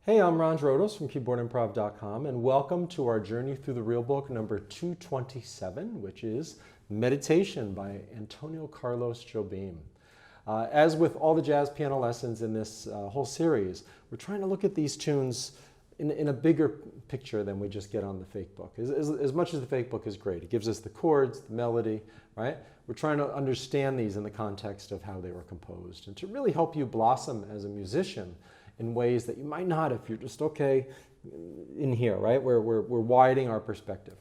Hey, I'm Ron Rodos from keyboardimprov.com, and welcome to our journey through the real book number 227, which is Meditation by Antonio Carlos Jobim. As with all the jazz piano lessons in this whole series, we're trying to look at these tunes in a bigger picture than we just get on the fake book. As much as the fake book is great, it gives us the chords, the melody, right? We're trying to understand these in the context of how they were composed and to really help you blossom as a musician in ways that you might not if you're just okay in here, right? We're widening our perspective.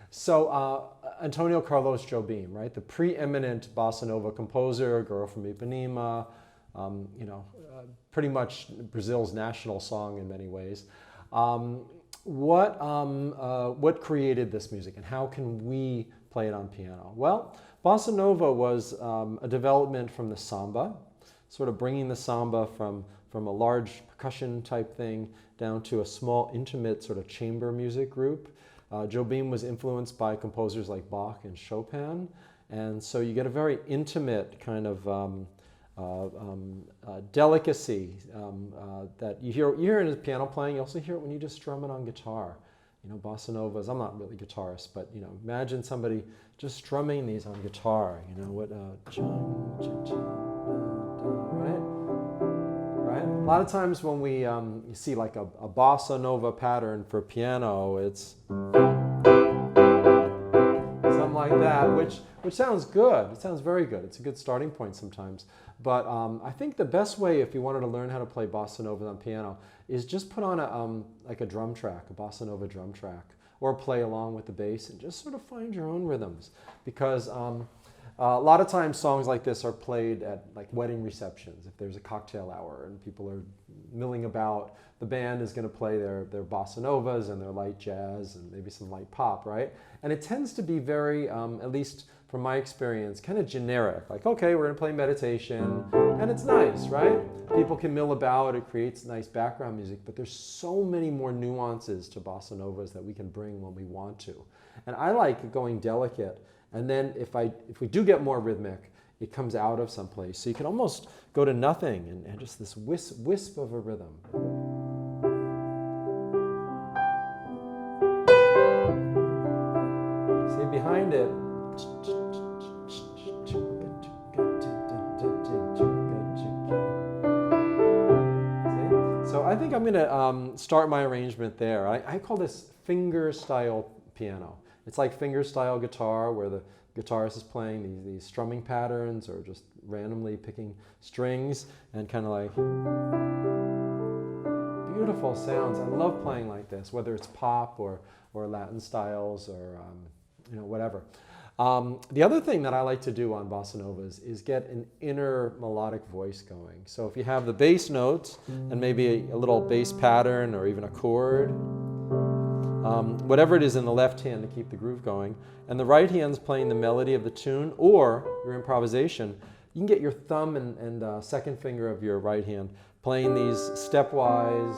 So Antonio Carlos Jobim, right? The preeminent Bossa Nova composer, Girl from Ipanema, pretty much Brazil's national song in many ways. What created this music and how can we play it on piano? Well, Bossa Nova was a development from the samba, sort of bringing the samba from a large percussion type thing down to a small intimate sort of chamber music group. Jobim was influenced by composers like Bach and Chopin, and so you get a very intimate kind of delicacy that you hear in his piano playing. You also hear it when you just strum it on guitar. You know, bossa novas, I'm not really a guitarist, but you know, imagine somebody just strumming these on guitar. You know, what right? A lot of times when we you see like a bossa nova pattern for piano, it's something like that, which sounds good. It sounds very good. It's a good starting point sometimes. But I think the best way, if you wanted to learn how to play bossa nova on piano, is just put on like a drum track, a bossa nova drum track, or play along with the bass and just sort of find your own rhythms. Because a lot of times songs like this are played at like wedding receptions. If there's a cocktail hour and people are milling about, the band is going to play their bossa novas and their light jazz and maybe some light pop, right? And it tends to be very, at least from my experience, kind of generic. Like, okay, we're going to play meditation, and it's nice, right? People can mill about, it creates nice background music, but there's so many more nuances to bossa novas that we can bring when we want to. And I like going delicate, and then if we do get more rhythmic, it comes out of someplace. So you can almost go to nothing and just this wisp of a rhythm. See, behind it, so I think I'm going to start my arrangement there. I call this fingerstyle piano. It's like fingerstyle guitar where the guitarist is playing these strumming patterns or just randomly picking strings and kind of like beautiful sounds. I love playing like this, whether it's pop or Latin styles or whatever. The other thing that I like to do on bossa novas is get an inner melodic voice going. So if you have the bass notes and maybe a little bass pattern or even a chord, whatever it is in the left hand to keep the groove going, and the right hand's playing the melody of the tune or your improvisation, you can get your thumb and second finger of your right hand playing these stepwise,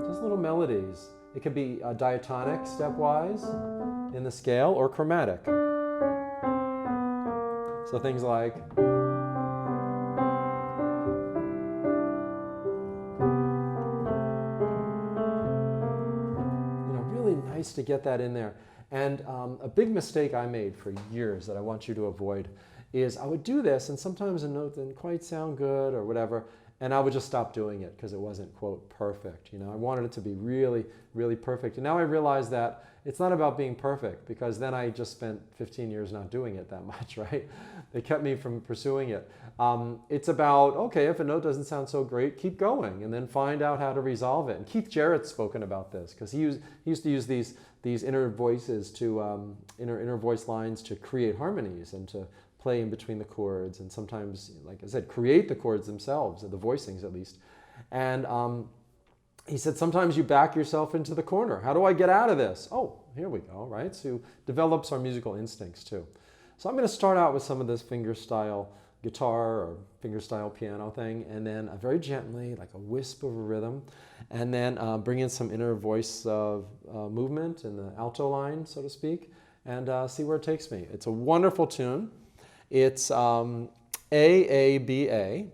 just little melodies. It could be diatonic stepwise in the scale or chromatic. So things like, really nice to get that in there. And a big mistake I made for years that I want you to avoid is I would do this and sometimes a note didn't quite sound good or whatever, and I would just stop doing it because it wasn't, quote, perfect. You know, I wanted it to be really, really perfect. And now I realize that it's not about being perfect, because then I just spent 15 years not doing it that much, right? They kept me from pursuing it. It's about, okay, if a note doesn't sound so great, keep going and then find out how to resolve it. And Keith Jarrett's spoken about this because he used to use these inner voices to, inner voice lines to create harmonies and to play in between the chords, and sometimes, like I said, create the chords themselves, or the voicings at least. And he said, sometimes you back yourself into the corner. How do I get out of this? Oh, here we go, right? So develops our musical instincts too. So I'm going to start out with some of this fingerstyle guitar or fingerstyle piano thing, and then very gently, like a wisp of a rhythm, and then bring in some inner voice movement in the alto line, so to speak, and see where it takes me. It's a wonderful tune. It's A-A-B-A,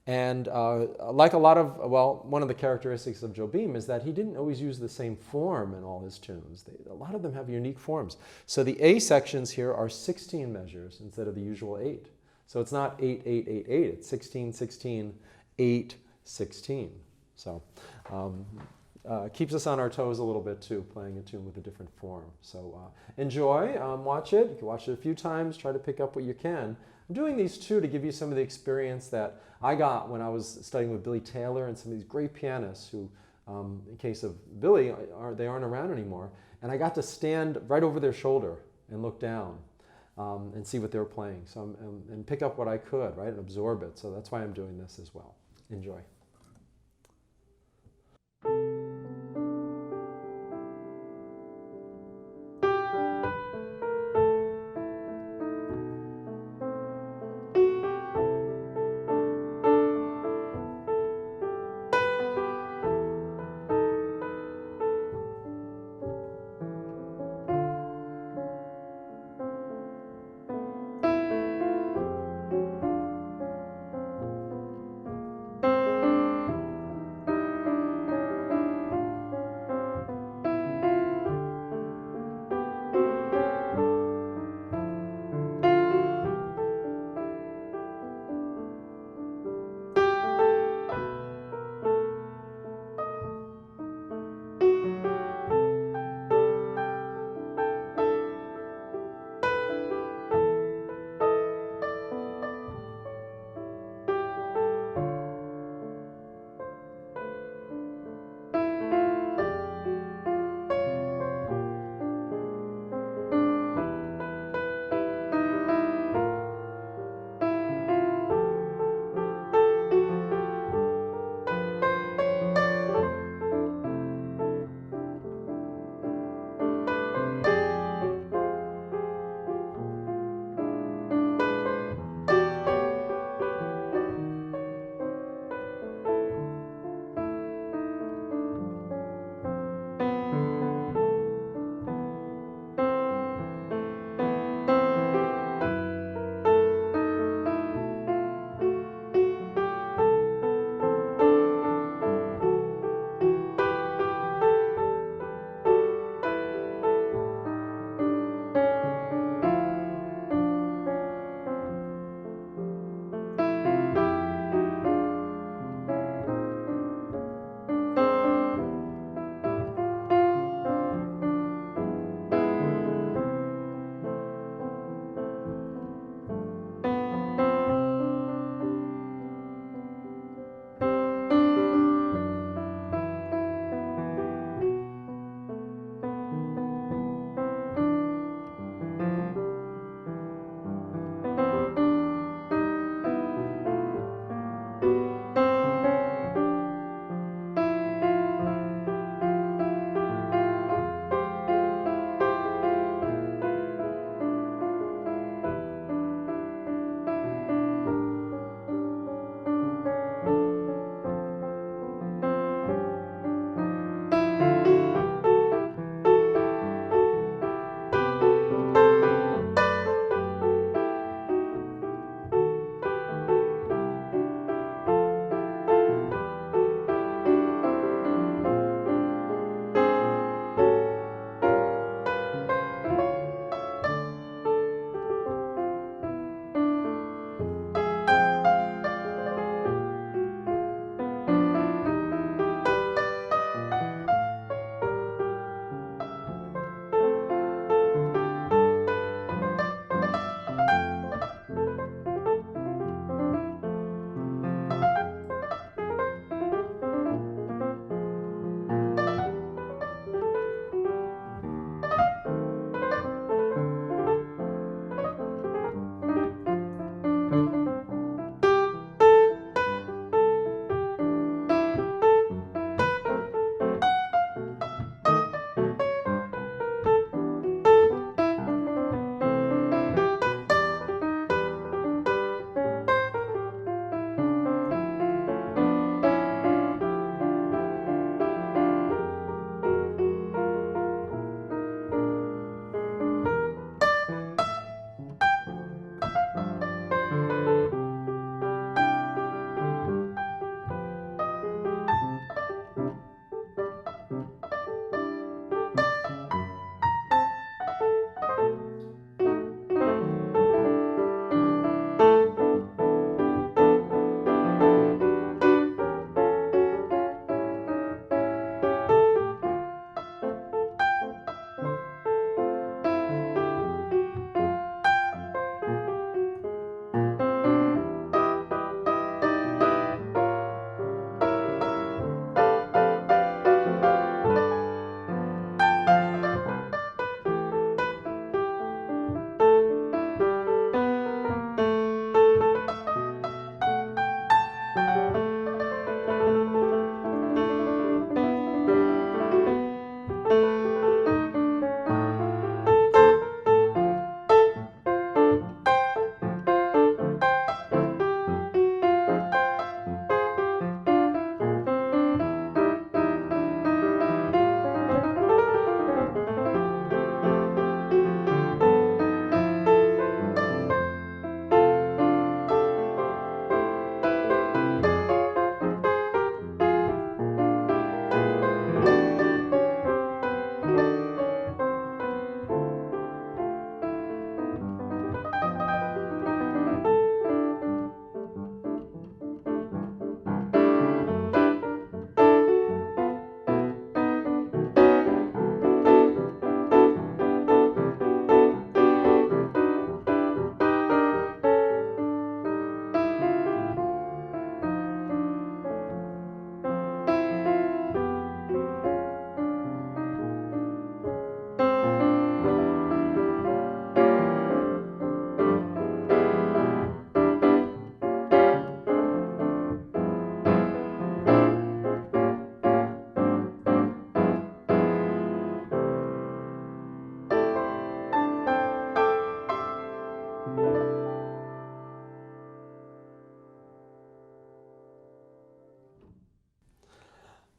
And like a lot of, well, one of the characteristics of Jobim is that he didn't always use the same form in all his tunes. A lot of them have unique forms. So the A sections here are 16 measures instead of the usual 8. So it's not 8, 8, 8, 8. It's 16, 16, 8, 16. So keeps us on our toes a little bit too, playing a tune with a different form. So enjoy, watch it. You can watch it a few times, try to pick up what you can. I'm doing these too to give you some of the experience that I got when I was studying with Billy Taylor and some of these great pianists who, in case of Billy, they aren't around anymore. And I got to stand right over their shoulder and look down and see what they were playing. So and pick up what I could, right, and absorb it. So that's why I'm doing this as well. Enjoy.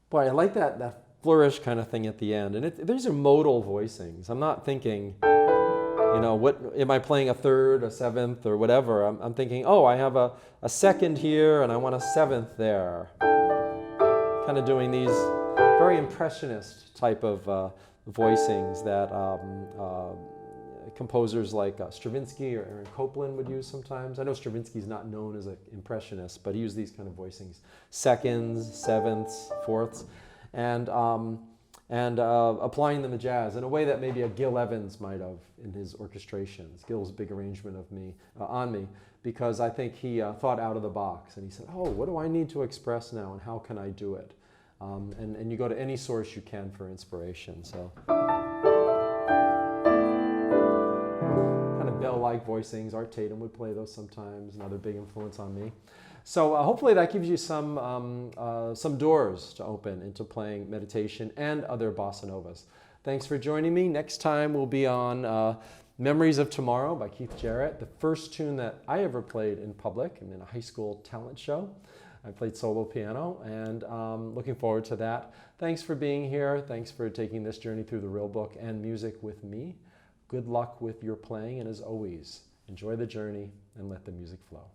Boy, I like that flourish kind of thing at the end. And these are modal voicings. I'm not thinking, what am I playing, a third, a seventh, or whatever. I'm thinking, oh, I have a second here and I want a seventh there. Kind of doing these very impressionist type of voicings that composers like Stravinsky or Aaron Copland would use sometimes. I know Stravinsky's not known as an impressionist, but he used these kind of voicings. Seconds, sevenths, fourths, and applying them to jazz in a way that maybe a Gil Evans might have in his orchestrations. Gil's big arrangement of me, on me, because I think he thought out of the box and he said, oh, what do I need to express now and how can I do it? And you go to any source you can for inspiration. So kind of bell-like voicings. Art Tatum would play those sometimes, another big influence on me. So hopefully that gives you some doors to open into playing meditation and other bossa novas. Thanks for joining me. Next time we'll be on Memories of Tomorrow by Keith Jarrett, the first tune that I ever played in public. I'm in a high school talent show. I played solo piano, and looking forward to that. Thanks for being here. Thanks for taking this journey through the real book and music with me. Good luck with your playing, and as always, enjoy the journey and let the music flow.